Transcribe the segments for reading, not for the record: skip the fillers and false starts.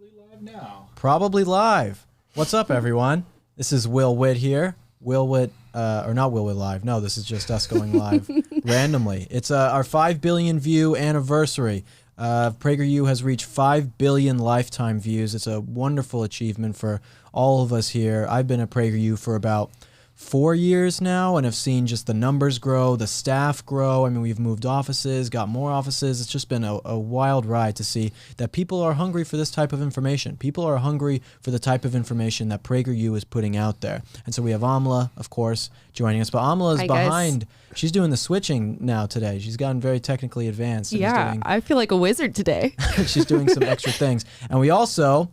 Live now. Probably live. What's up, everyone? This is Will Witt here. Will Witt, or not Will Witt Live. No, this is just us going live randomly. It's our 5 billion view anniversary. PragerU has reached 5 billion lifetime views. It's a wonderful achievement for all of us here. I've been at PragerU for about 4 years now and have seen just the numbers grow, the staff grow. I mean, we've moved offices, got more offices. It's just been a wild ride to see that people are hungry for this type of information. People are hungry for the type of information that PragerU is putting out there. And so we have Amala, of course, joining us. But Amala is behind. She's doing the switching now today. She's gotten very technically advanced. Yeah, I feel like a wizard today. She's doing some extra things. And we also,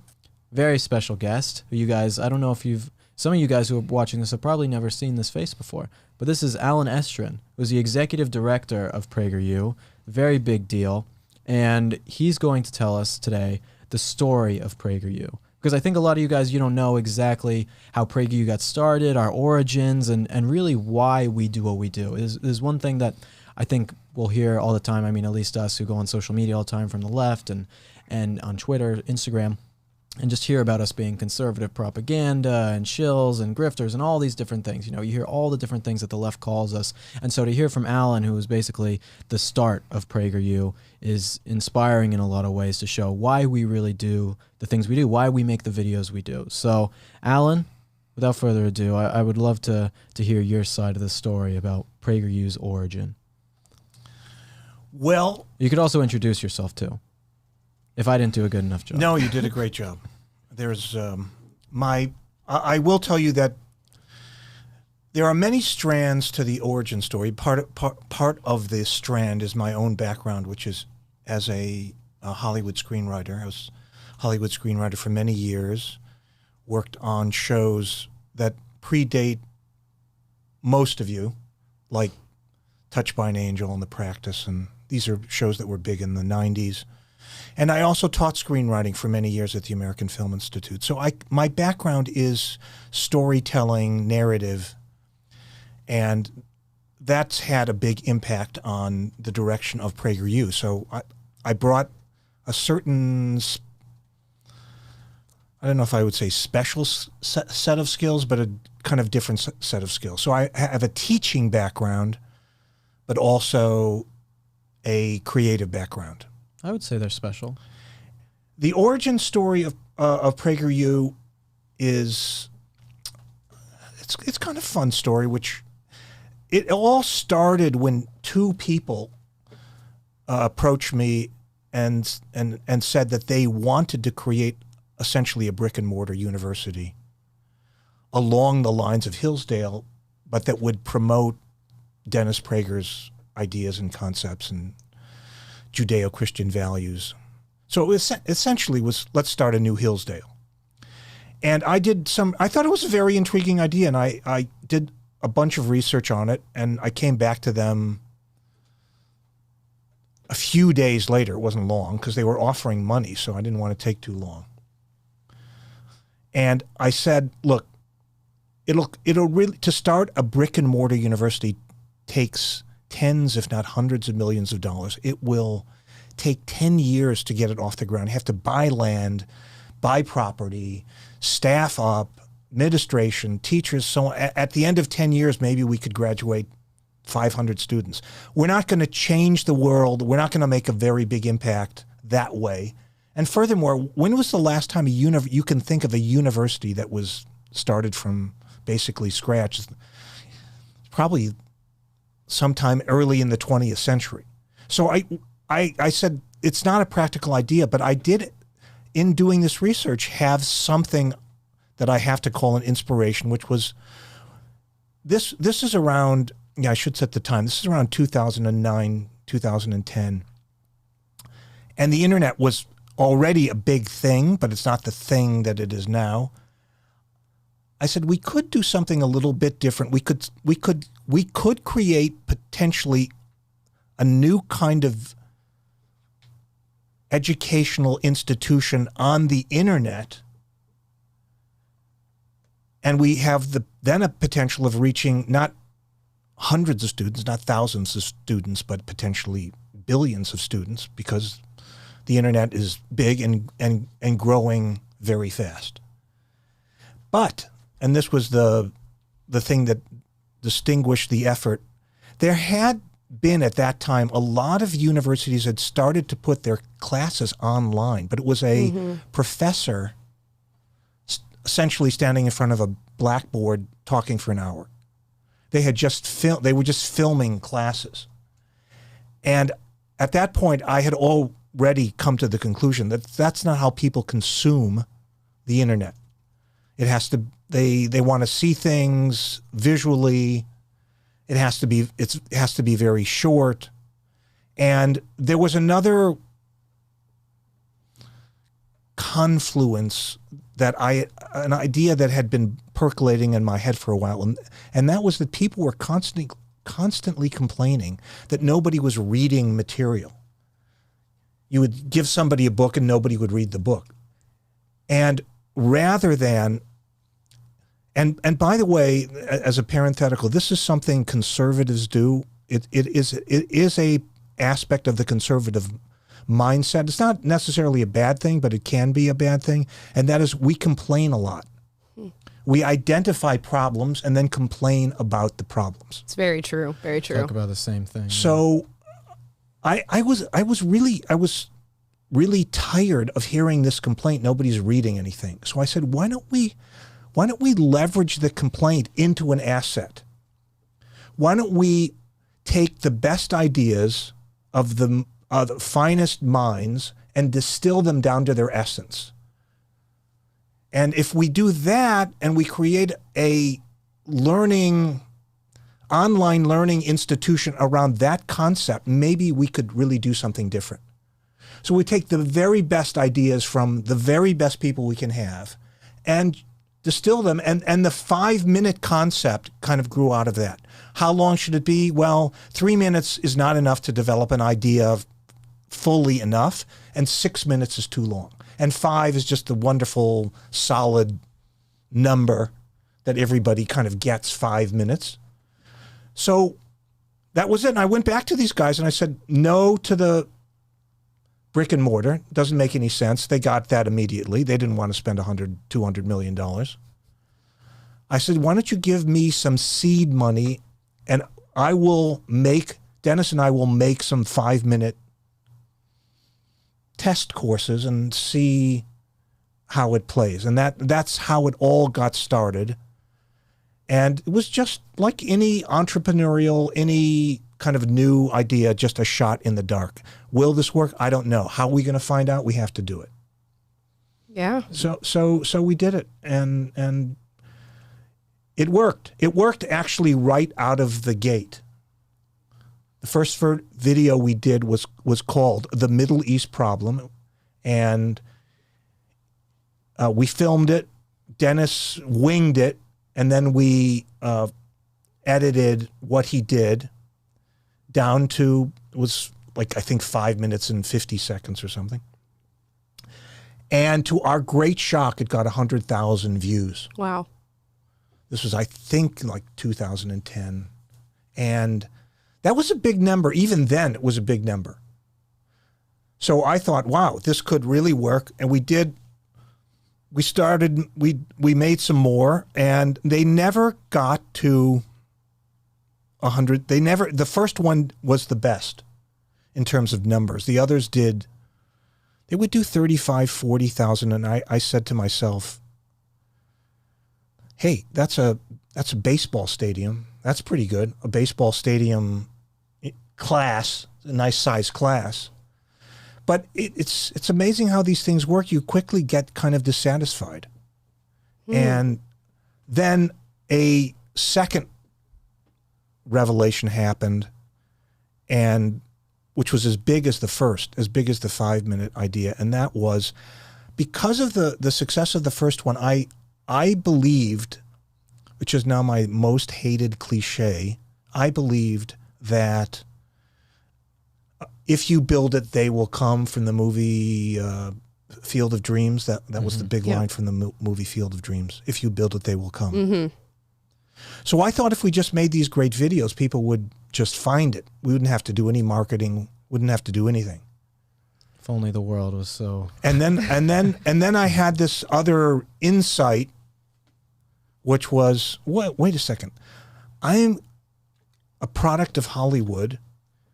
very special guest, who you guys, I don't know if some of you guys who are watching this have probably never seen this face before, but this is Estrin, who's the executive director of PragerU, very big deal, and he's going to tell us today the story of PragerU. Because I think a lot of you guys, you don't know exactly how PragerU got started, our origins, and really why we do what we do. There's one thing that I think we'll hear all the time, I mean, at least us who go on social media all the time from the left and on Twitter, Instagram, and just hear about us being conservative propaganda and shills and grifters and all these different things. You know, you hear all the different things that the left calls us. And so to hear from Alan, who is basically the start of PragerU, is inspiring in a lot of ways to show why we really do the things we do, why we make the videos we do. So, Alan, without further ado, I would love to hear your side of the story about PragerU's origin. Well, you could also introduce yourself too, if I didn't do a good enough job. No, you did a great job. There's I will tell you that there are many strands to the origin story. Part of this strand is my own background, which is as a Hollywood screenwriter. I was a Hollywood screenwriter for many years, worked on shows that predate most of you, like Touched by an Angel and The Practice, and these are shows that were big in the 90s. And I also taught screenwriting for many years at the American Film Institute. So my background is storytelling, narrative, and that's had a big impact on the direction of PragerU. So I brought a certain, I don't know if I would say special set of skills, but a kind of different set of skills. So I have a teaching background, but also a creative background. I would say they're special. The origin story of PragerU is it's kind of a fun story. Which it all started when two people approached me and said that they wanted to create essentially a brick and mortar university along the lines of Hillsdale, but that would promote Dennis Prager's ideas and concepts and Judeo-Christian values. So it essentially was, let's start a new Hillsdale. And I thought it was a very intriguing idea, and I did a bunch of research on it, and I came back to them a few days later. It wasn't long, because they were offering money, so I didn't want to take too long. And I said, look, it'll really, to start a brick and mortar university takes tens, if not hundreds of millions of dollars. It will take 10 years to get it off the ground. You have to buy land, buy property, staff up, administration, teachers, so on. At the end of 10 years, maybe we could graduate 500 students. We're not going to change the world. We're not going to make a very big impact that way. And furthermore, when was the last time you can think of a university that was started from basically scratch? Probably sometime early in the 20th century. So I said, it's not a practical idea, but I did, in doing this research, have something that I have to call an inspiration, which was, this is around, I should set the time, this is around 2009, 2010. And the internet was already a big thing, but it's not the thing that it is now. I said, we could do something a little bit different. We could create potentially a new kind of educational institution on the internet, and we have then a potential of reaching not hundreds of students, not thousands of students, but potentially billions of students, because the internet is big and growing very fast. But, and this was the thing that distinguished the effort, there had been at that time a lot of universities had started to put their classes online, but it was a professor essentially standing in front of a blackboard talking for an hour. They had they were just filming classes. And at that point, I had already come to the conclusion that that's not how people consume the internet. It has to, they want to see things visually. It has to be very short. And there was another confluence an idea that had been percolating in my head for a while, and that was that people were constantly complaining that nobody was reading material. You would give somebody a book and nobody would read the book. And rather than, and by the way, as a parenthetical, this is something conservatives do. It is a aspect of the conservative mindset. It's not necessarily a bad thing, but it can be a bad thing. And that is, we complain a lot. We identify problems and then complain about the problems. It's very true. Very true. Talk about the same thing. So I was really tired of hearing this complaint. Nobody's reading anything. So I said, why don't we leverage the complaint into an asset? Why don't we take the best ideas of the finest minds and distill them down to their essence? And if we do that and we create a online learning institution around that concept, maybe we could really do something different. So we take the very best ideas from the very best people we can have and distill them. And the 5-minute concept kind of grew out of that. How long should it be? Well, 3 minutes is not enough to develop an idea fully enough, and 6 minutes is too long. And 5 is just the wonderful, solid number that everybody kind of gets, 5 minutes. So that was it. And I went back to these guys and I said, no to the brick and mortar. Doesn't make any sense. They got that immediately. They didn't want to spend $200 million. I said, why don't you give me some seed money and Dennis and I will make some 5-minute test courses and see how it plays. And that's how it all got started. And it was just like any entrepreneurial, any kind of new idea, just a shot in the dark. Will this work? I don't know. How are we going to find out? We have to do it. Yeah. So we did it, and it worked. It worked actually right out of the gate. The first video we did was called The Middle East Problem, and we filmed it. Dennis winged it, and then we edited what he did down to, it was like, I think 5 minutes and 50 seconds or something. And to our great shock, it got 100,000 views. Wow. This was, I think, like 2010. And that was a big number. Even then, it was a big number. So I thought, wow, this could really work. And we did. We started, we made some more, and they never got to 100. The first one was the best in terms of numbers. The others they would do 35, 40,000. And I said to myself, hey, that's a baseball stadium. That's pretty good. A baseball stadium class, a nice size class. But it's amazing how these things work. You quickly get kind of dissatisfied. And then a second revelation happened, and which was as big as the first, as big as the 5-minute idea. And that was because of the success of the first one, I believed, which is now my most hated cliche, I believed that if you build it, they will come, from the movie Field of Dreams. That was the big line from the movie Field of Dreams. If you build it, they will come. Mm-hmm. So I thought if we just made these great videos, people would just find it. We wouldn't have to do any marketing, wouldn't have to do anything. If only the world was so. And then I had this other insight, which was, wait a second. I'm a product of Hollywood.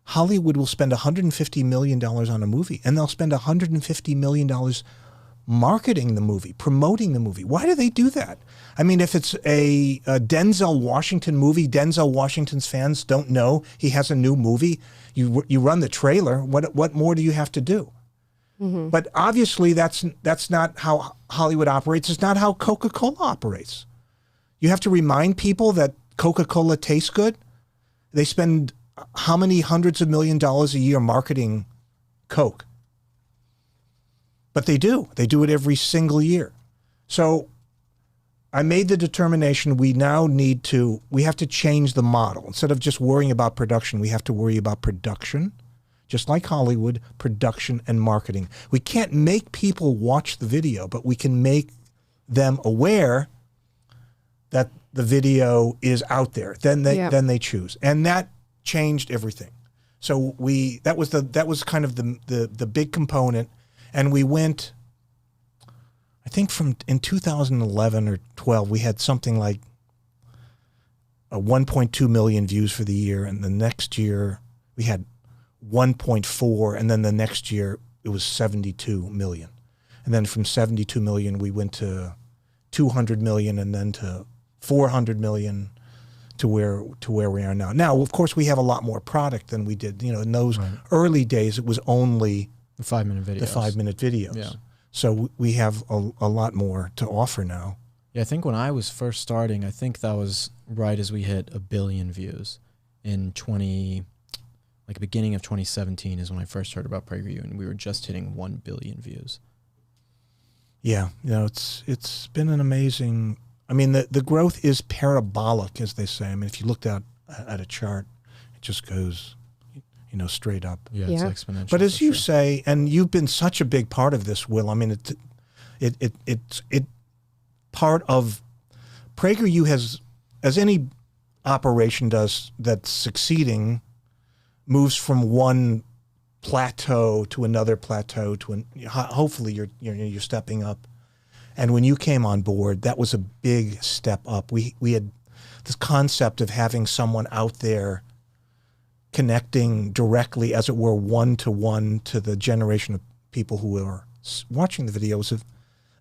Hollywood will spend $150 million on a movie, and they'll spend $150 million marketing the movie, promoting the movie. Why do they do that? I mean, if it's a Denzel Washington movie, Denzel Washington's fans don't know he has a new movie. You run the trailer. What more do you have to do? Mm-hmm. But obviously, that's not how Hollywood operates. It's not how Coca-Cola operates. You have to remind people that Coca-Cola tastes good. They spend how many hundreds of millions of dollars a year marketing Coke? But they do. They do it every single year. So I made the determination we have to change the model. Instead of just worrying about production, we have to worry about production, just like Hollywood, production and marketing. We can't make people watch the video, but we can make them aware that the video is out there. Then they choose. And that changed everything. So that was kind of the big component. And we went, I think in 2011 or 12, we had something like 1.2 million views for the year. And the next year we had 1.4. And then the next year it was 72 million. And then from 72 million, we went to 200 million and then to 400 million to where we are now. Now, of course, we have a lot more product than we did. In those early days, it was only the 5-minute videos. The 5-minute videos. Yeah. So we have a lot more to offer now. Yeah, I think when I was first starting, I think that was right as we hit 1 billion views in beginning of 2017 is when I first heard about PragerU, and we were just hitting 1 billion views. Yeah, it's been an amazing. I mean, the growth is parabolic, as they say. I mean, if you looked at a chart, it just goes, straight up. Yeah, it's exponential. But as you say, and you've been such a big part of this, Will. I mean, it's part of PragerU as any operation does that's succeeding, moves from one plateau to another plateau hopefully you're stepping up. And when you came on board, that was a big step up. We had this concept of having someone out there connecting directly, as it were, one-to-one to the generation of people who are watching the videos.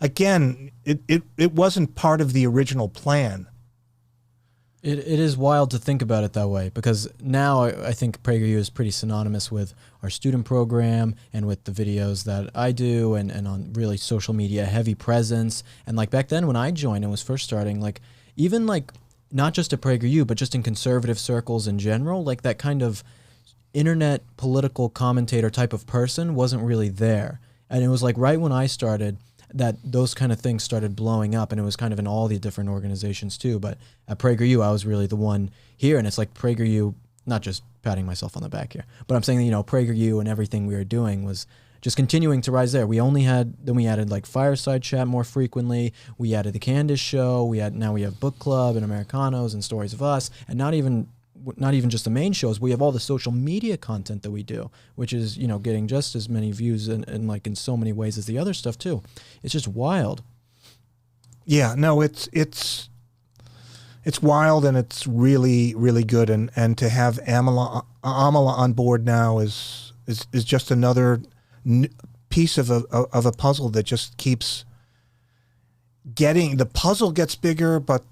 Again, it wasn't part of the original plan. It is wild to think about it that way, because now I think PragerU is pretty synonymous with our student program and with the videos that I do and on really social media, heavy presence. And like back then when I joined and was first starting, even not just at PragerU, but just in conservative circles in general, that kind of internet political commentator type of person wasn't really there. And it was right when I started that those kind of things started blowing up, and it was kind of in all the different organizations too. But at PragerU, I was really the one here, and it's PragerU, not just patting myself on the back here, but I'm saying that, PragerU and everything we were doing was just continuing to rise there. We added fireside chat more frequently. We added the Candace show. Now we have book club and Americanos and Stories of Us, and not even just the main shows. We have all the social media content that we do, which is, getting just as many views and in so many ways as the other stuff too. It's just wild. Yeah, no, it's wild, and it's really, really good. And to have Amala on board now is just another piece of a puzzle that just keeps getting, the puzzle gets bigger, but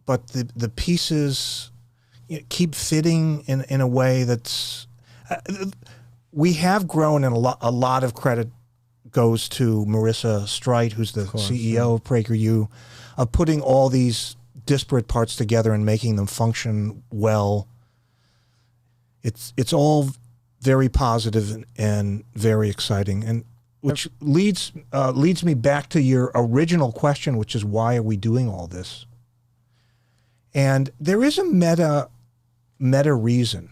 the pieces keep fitting in a way that's we have grown, and a lot of credit goes to Marissa Streit, who's the CEO of PragerU, of putting all these disparate parts together and making them function well. It's all very positive and very exciting, and which leads me back to your original question, which is why are we doing all this? And there is a meta reason.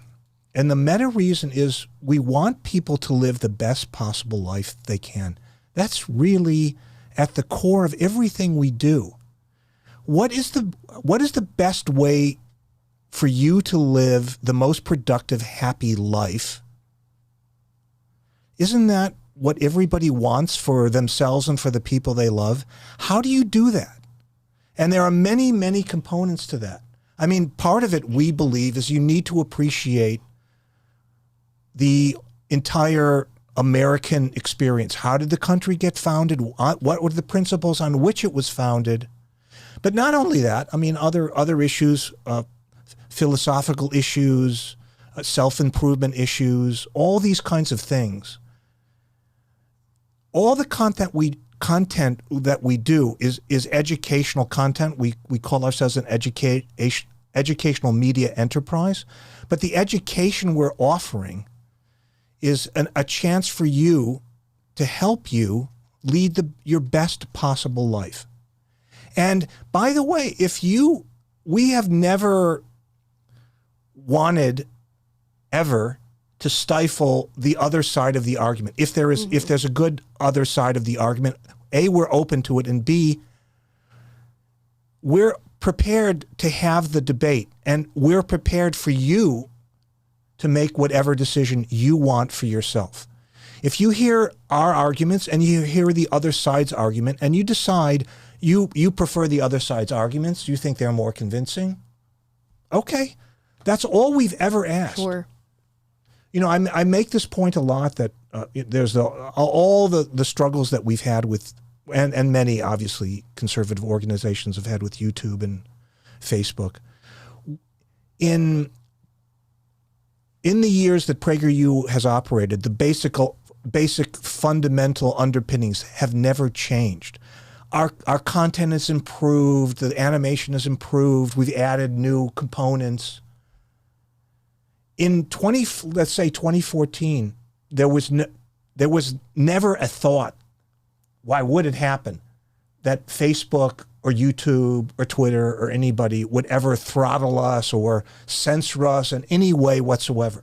And the meta reason is we want people to live the best possible life they can. That's really at the core of everything we do. What is the best way for you to live the most productive, happy life? Isn't that what everybody wants for themselves and for the people they love? How do you do that? And there are many, many components to that. I mean, part of it, we believe, is you need to appreciate the entire American experience. How did the country get founded? What were the principles on which it was founded? But not only that, I mean, other issues, philosophical issues, self-improvement issues, all these kinds of things. All the content that we do is educational content. We call ourselves an educational media enterprise, but the education we're offering is a chance for you to help you lead your best possible life. And by the way, we have never wanted ever to stifle the other side of the argument. If there's a good other side of the argument, A, we're open to it, and B, we're prepared to have the debate, and we're prepared for you to make whatever decision you want for yourself. If you hear our arguments and you hear the other side's argument and you decide you prefer the other side's arguments, you think they're more convincing, okay, that's all we've ever asked. Sure. You know, I make this point a lot that there's all the struggles that we've had with, and many obviously conservative organizations have had with YouTube and Facebook. In the years that PragerU has operated, the basic fundamental underpinnings have never changed. Our content has improved, the animation has improved, we've added new components. In 2014, there was never a thought, why would it happen, that Facebook or YouTube or Twitter or anybody would ever throttle us or censor us in any way whatsoever.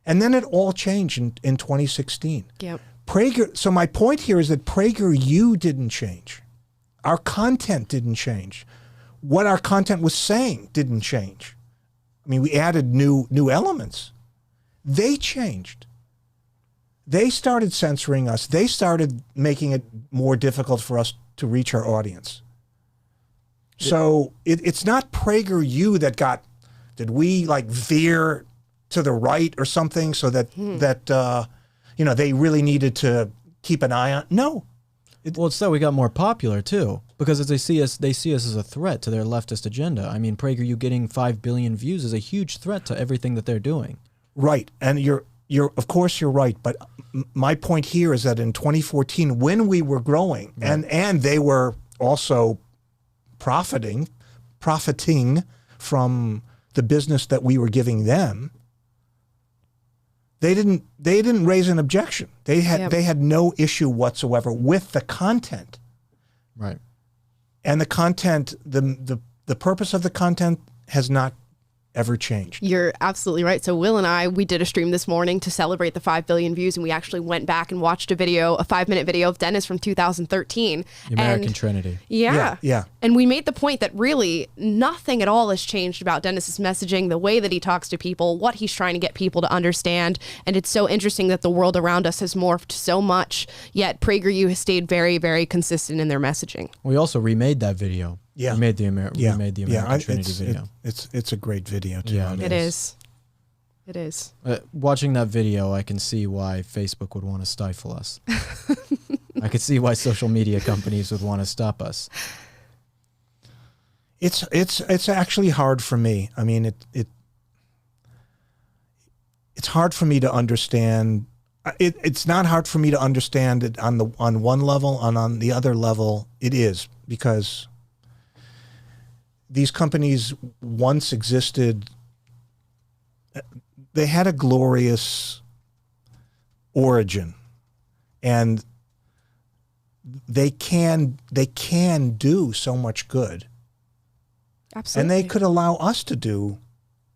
And then it all changed in 2016. Yep. So my point here is that PragerU didn't change. Our content didn't change. What our content was saying didn't change. I mean, we added new elements. They changed. They started censoring us. They started making it more difficult for us to reach our audience. So it's not PragerU did we like veer to the right or something so that they really needed to keep an eye on? No. Well, it's that we got more popular too, because as they see us as a threat to their leftist agenda. I mean, PragerU getting 5 billion views is a huge threat to everything that they're doing. Right, and you're of course you're right, but my point here is that in 2014, when we were growing, right, and they were also profiting from the business that we were giving them, they didn't raise an objection. They had no issue whatsoever with the content. Right. And the content, the purpose of the content has not ever changed. You're absolutely right. So Will and I, we did a stream this morning to celebrate the 5 billion views, and we actually went back and watched a 5-minute video of Dennis from 2013. The American Trinity. Yeah. And we made the point that really nothing at all has changed about Dennis's messaging, the way that he talks to people, what he's trying to get people to understand. And it's so interesting that the world around us has morphed so much, yet PragerU has stayed very, very consistent in their messaging. We also remade that video. Yeah, we made the American Trinity video. It's a great video too. Yeah, it is. It is. Watching that video, I can see why Facebook would want to stifle us. I could see why social media companies would want to stop us. It's actually hard for me. I mean, it's hard for me to understand. It's not hard for me to understand it on one level, and on the other level, it is, because these companies once existed. They had a glorious origin, and they can do so much good. Absolutely. And they could allow us to do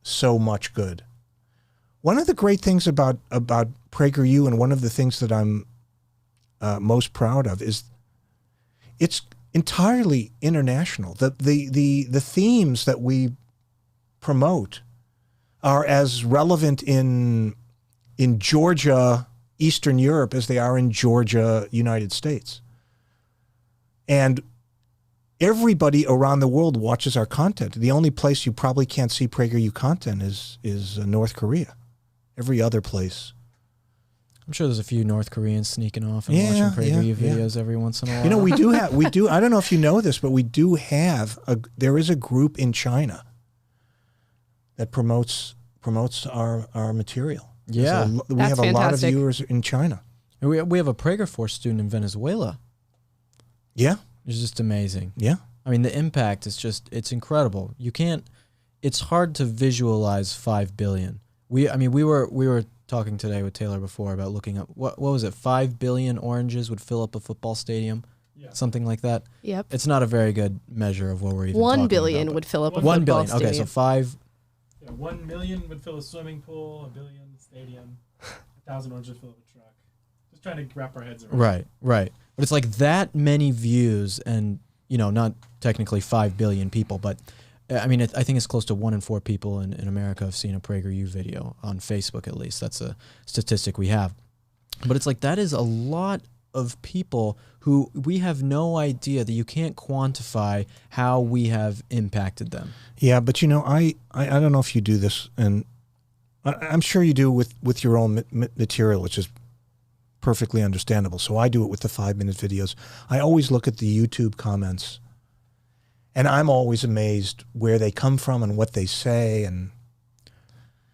so much good. One of the great things about PragerU, and one of the things that I'm most proud of, is it's entirely international. The themes that we promote are as relevant in Georgia, Eastern Europe as they are in Georgia, United States. And everybody around the world watches our content. The only place you probably can't see PragerU content is North Korea. Every other place. I'm sure there's a few North Koreans sneaking off and watching PragerU videos every once in a while. You know, we do, I don't know if you know this, but we do have, there is a group in China that promotes our material. Yeah. We have a lot of viewers in China. And we have a Prager Force student in Venezuela. Yeah. It's just amazing. Yeah. I mean, the impact is it's incredible. It's hard to visualize 5 billion. We were talking today with Taylor before about looking up, what was it, 5 billion oranges would fill up a football stadium? Yeah. Something like that. Yep. It's not a very good measure of what we're even 1 talking billion about, would fill up a 1 football billion. stadium. Okay, so 5. Yeah, 1 million would fill a swimming pool, 1 billion stadium, 1,000 oranges would fill up a truck. Just trying to wrap our heads around. Right. But it's like that many views and, not technically 5 billion people, but I mean, I think it's close to 1 in 4 people in America have seen a PragerU video on Facebook, at least. That's a statistic we have. But it's like that is a lot of people who we have no idea, that you can't quantify how we have impacted them. Yeah, but I don't know if you do this, and I'm sure you do with your own material, which is perfectly understandable. So I do it with the 5-minute videos. I always look at the YouTube comments, and I'm always amazed where they come from and what they say. And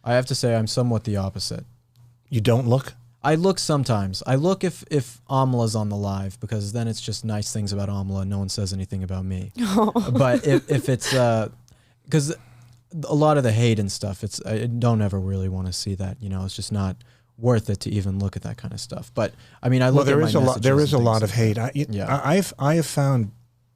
I have to say I'm somewhat the opposite. You don't look? I look sometimes. I look if Amala's on the live, because then it's just nice things about Amala and no one says anything about me. But if it's because a lot of the hate and stuff, I don't ever really want to see that. It's just not worth it to even look at that kind of stuff. But I mean, I look at my messages. There is a lot like of hate. I have found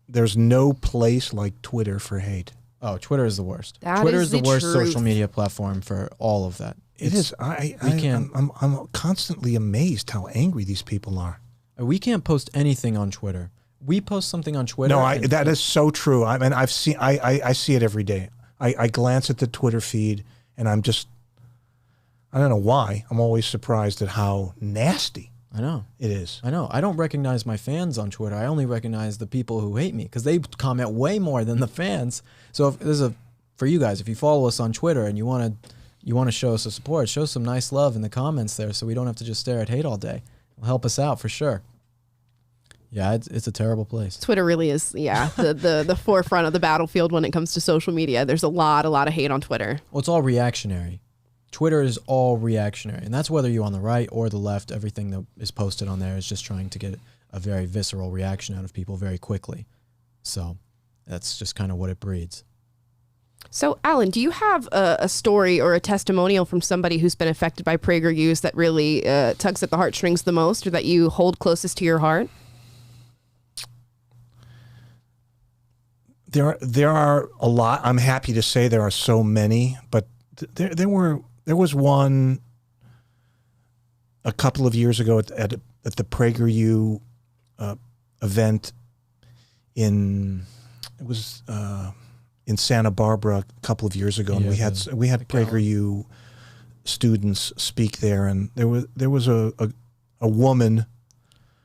there's no place like Twitter for hate. Oh, Twitter is the worst. Twitter is the worst social media platform for all of that. It is. I'm constantly amazed how angry these people are. We can't post anything on Twitter. We post something on Twitter. No, that is so true. I mean, I see it every day. I glance at the Twitter feed, and I don't know why. I'm always surprised at how nasty I know it is. I know. I don't recognize my fans on Twitter. I only recognize the people who hate me, because they comment way more than the fans. So if there's for you guys, if you follow us on Twitter and you want to show us a support, show some nice love in the comments there, so we don't have to just stare at hate all day. It'll help us out for sure. Yeah, it's a terrible place. Twitter really is, the forefront of the battlefield when it comes to social media. There's a lot of hate on Twitter. Well, it's all reactionary. Twitter is all reactionary, and that's whether you're on the right or the left. Everything that is posted on there is just trying to get a very visceral reaction out of people very quickly. So that's just kind of what it breeds. So, Alan, do you have a story or a testimonial from somebody who's been affected by PragerU that really tugs at the heartstrings the most, or that you hold closest to your heart? There are a lot. I'm happy to say there are so many, but there was one a couple of years ago at the PragerU event in Santa Barbara a couple of years ago, and we had PragerU students speak there, and there was a woman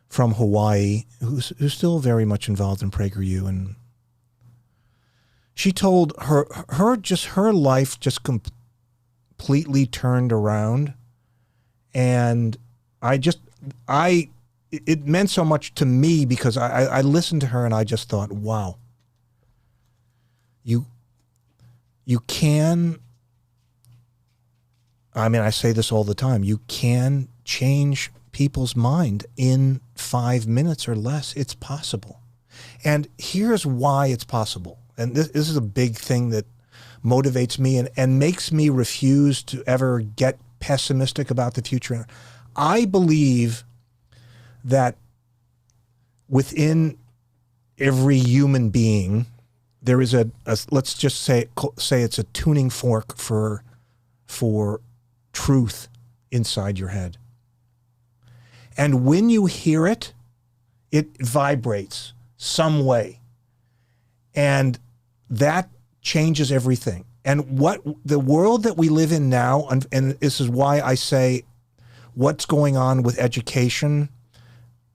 from Hawaii who's still very much involved in PragerU, and she told her life just completely turned around, and it meant so much to me, because I listened to her and I just thought, wow, you can, I mean, I say this all the time, you can change people's mind in 5 minutes or less. It's possible. And here's why it's possible. And this is a big thing that motivates me and makes me refuse to ever get pessimistic about the future. I believe that within every human being, there is a let's just say it's a tuning fork for truth inside your head. And when you hear it, it vibrates some way. And that changes everything. And what the world that we live in now, and this is why I say what's going on with education,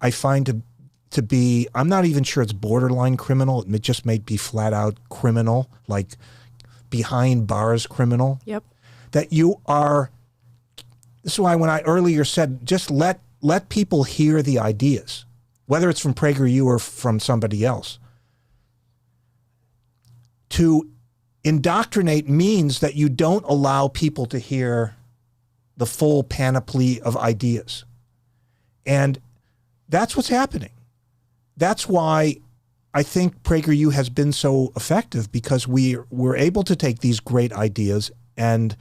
I find to be, I'm not even sure it's borderline criminal. It just may be flat out criminal, like behind bars criminal. Yep. That you are, this is why when I earlier said, just let people hear the ideas, whether it's from PragerU or from somebody else. To indoctrinate means that you don't allow people to hear the full panoply of ideas. And that's what's happening. That's why I think PragerU has been so effective, because we're able to take these great ideas, and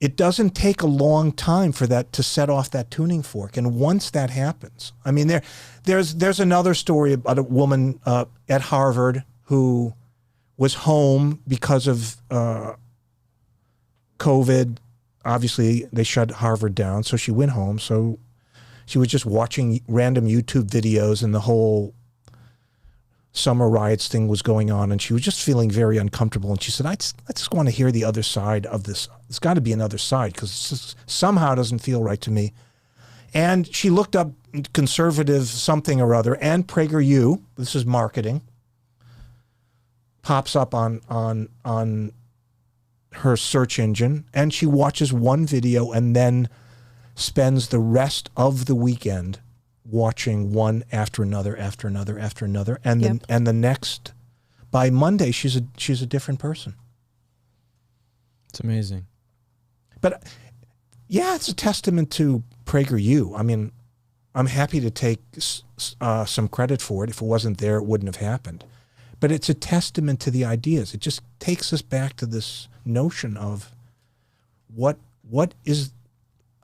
it doesn't take a long time for that to set off that tuning fork. And once that happens, I mean, there's another story about a woman at Harvard who was home because of COVID. Obviously, they shut Harvard down, so she went home. So she was just watching random YouTube videos, and the whole summer riots thing was going on, and she was just feeling very uncomfortable. And she said, I just want to hear the other side of this. There's got to be another side, because it somehow doesn't feel right to me. And she looked up conservative something or other, and PragerU, this is marketing, pops up on her search engine, and she watches one video and then spends the rest of the weekend watching one after another, after another, after another, and Yep. then the next, by Monday, she's a different person. It's amazing. But yeah, it's a testament to PragerU. I mean, I'm happy to take some credit for it. If it wasn't there, it wouldn't have happened. But it's a testament to the ideas. It just takes us back to this notion of what is,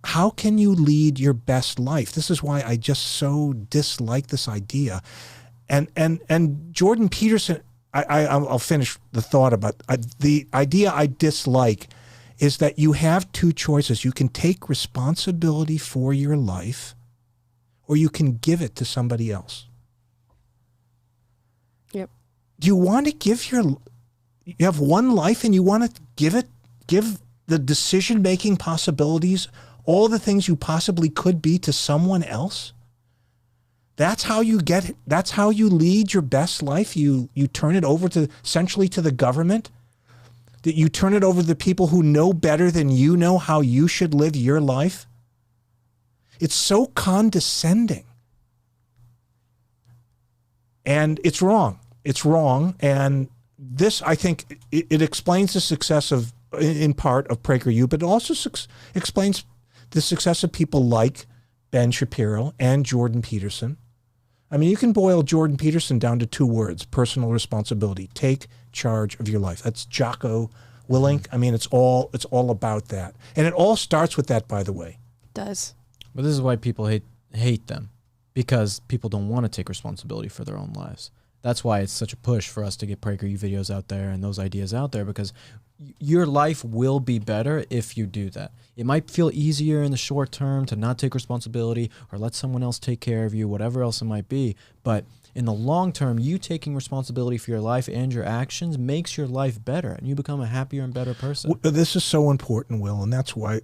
how can you lead your best life? This is why I just so dislike this idea. And Jordan Peterson, I'll finish the thought about the idea I dislike is that you have two choices. You can take responsibility for your life, or you can give it to somebody else. Yep. Do you want to you have one life and you want to give the decision-making possibilities, all the things you possibly could be, to someone else? That's how you lead your best life. You turn it over to, essentially, to the government. That you turn it over to the people who know better than you know how you should live your life. It's so condescending. And it's wrong. It's wrong. And this, I think, it explains the success of, in part, of PragerU, but it also explains the success of people like Ben Shapiro and Jordan Peterson. I mean, you can boil Jordan Peterson down to two words: personal responsibility. Take charge of your life. That's Jocko Willink. I mean, it's all about that. And it all starts with that, by the way. It does. But this is why people hate them, because people don't want to take responsibility for their own lives. That's why it's such a push for us to get PragerU videos out there and those ideas out there, because your life will be better if you do that. It might feel easier in the short term to not take responsibility or let someone else take care of you, whatever else it might be. But in the long term, you taking responsibility for your life and your actions makes your life better, and you become a happier and better person. This is so important, Will, and that's why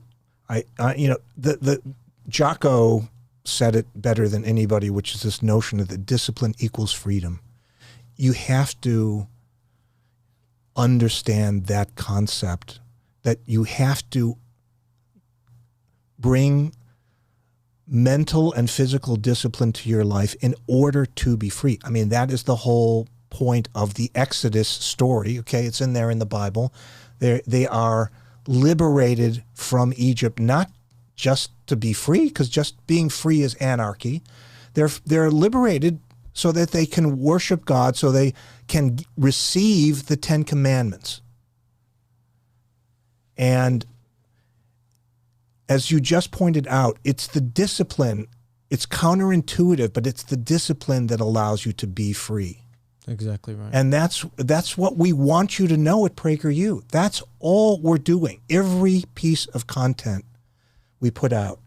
the Jocko said it better than anybody, which is this notion of the discipline equals freedom. You have to understand that concept, that you have to bring mental and physical discipline to your life in order to be free. I mean, that is the whole point of the Exodus story. Okay, it's in there in the Bible. They are liberated from Egypt, not just to be free, because just being free is anarchy. They're liberated so that they can worship God, so they can receive the 10 Commandments. And as you just pointed out, it's the discipline. It's counterintuitive, but it's the discipline that allows you to be free. Exactly right. And that's what we want you to know at PragerU. That's all we're doing. Every piece of content we put out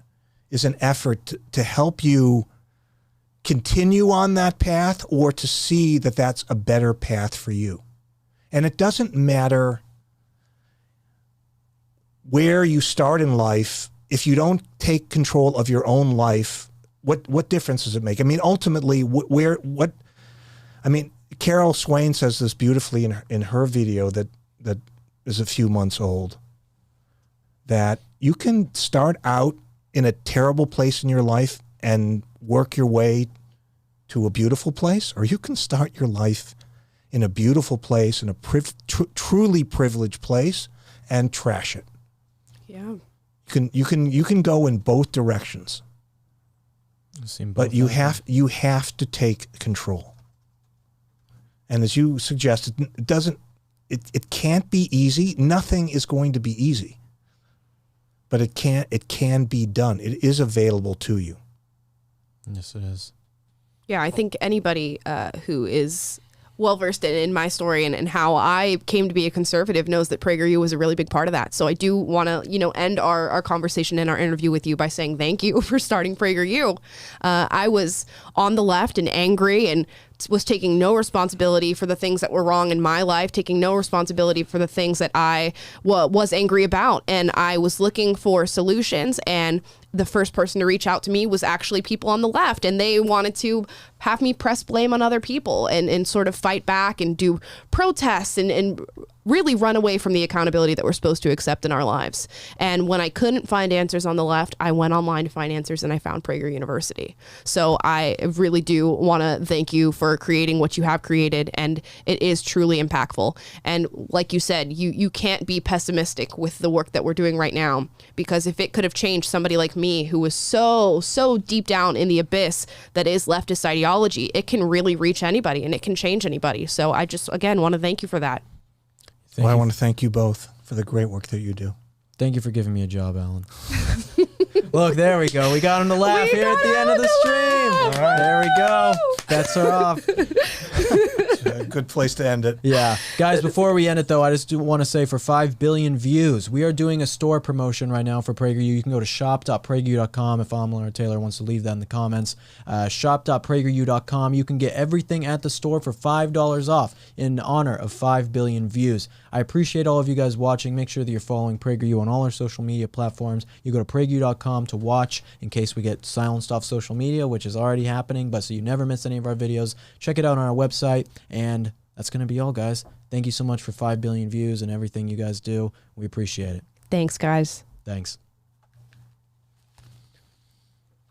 is an effort to help you continue on that path, or to see that that's a better path for you. And it doesn't matter where you start in life if you don't take control of your own life, what difference does it make? I mean, ultimately, Carol Swain says this beautifully in her video that is a few months old, that you can start out in a terrible place in your life and work your way to a beautiful place, or you can start your life in a beautiful place, in a truly privileged place, and trash it. Yeah. You can go in both directions, but you have to take control. And as you suggested, it can't be easy. Nothing is going to be easy, but it can be done. It is available to you. Yes, it is. Yeah, I think anybody who is well-versed in my story and how I came to be a conservative knows that PragerU was a really big part of that. So I do want to, end our conversation and our interview with you by saying thank you for starting PragerU. I was on the left and angry and was taking no responsibility for the things that were wrong in my life, taking no responsibility for the things that I was angry about. And I was looking for solutions, and the first person to reach out to me was actually people on the left, and they wanted to have me press blame on other people and sort of fight back and do protests and really run away from the accountability that we're supposed to accept in our lives. And when I couldn't find answers on the left, I went online to find answers, and I found Prager University. So I really do want to thank you for creating what you have created, and it is truly impactful. And like you said, you can't be pessimistic with the work that we're doing right now, because if it could have changed somebody like me who was so deep down in the abyss that is leftist ideology, it can really reach anybody and it can change anybody. So I just, again, want to thank you for that. I want to thank you both for the great work that you do. Thank you for giving me a job, Alan. Look, there we go. We got him to laugh here at the end of the stream. All right. There we go. Bets are off. It's a good place to end it. Yeah. Guys, before we end it, though, I just do want to say for 5 billion views, we are doing a store promotion right now for PragerU. You can go to shop.prageru.com if Amala or Taylor wants to leave that in the comments. Shop.prageru.com. You can get everything at the store for $5 off in honor of 5 billion views. I appreciate all of you guys watching. Make sure that you're following PragerU on all our social media platforms. You go to prageru.com to watch in case we get silenced off social media, which is already happening, but so you never miss any of our videos. Check it out on our website, and that's going to be all, guys. Thank you so much for 5 billion views and everything you guys do. We appreciate it. Thanks, guys. Thanks.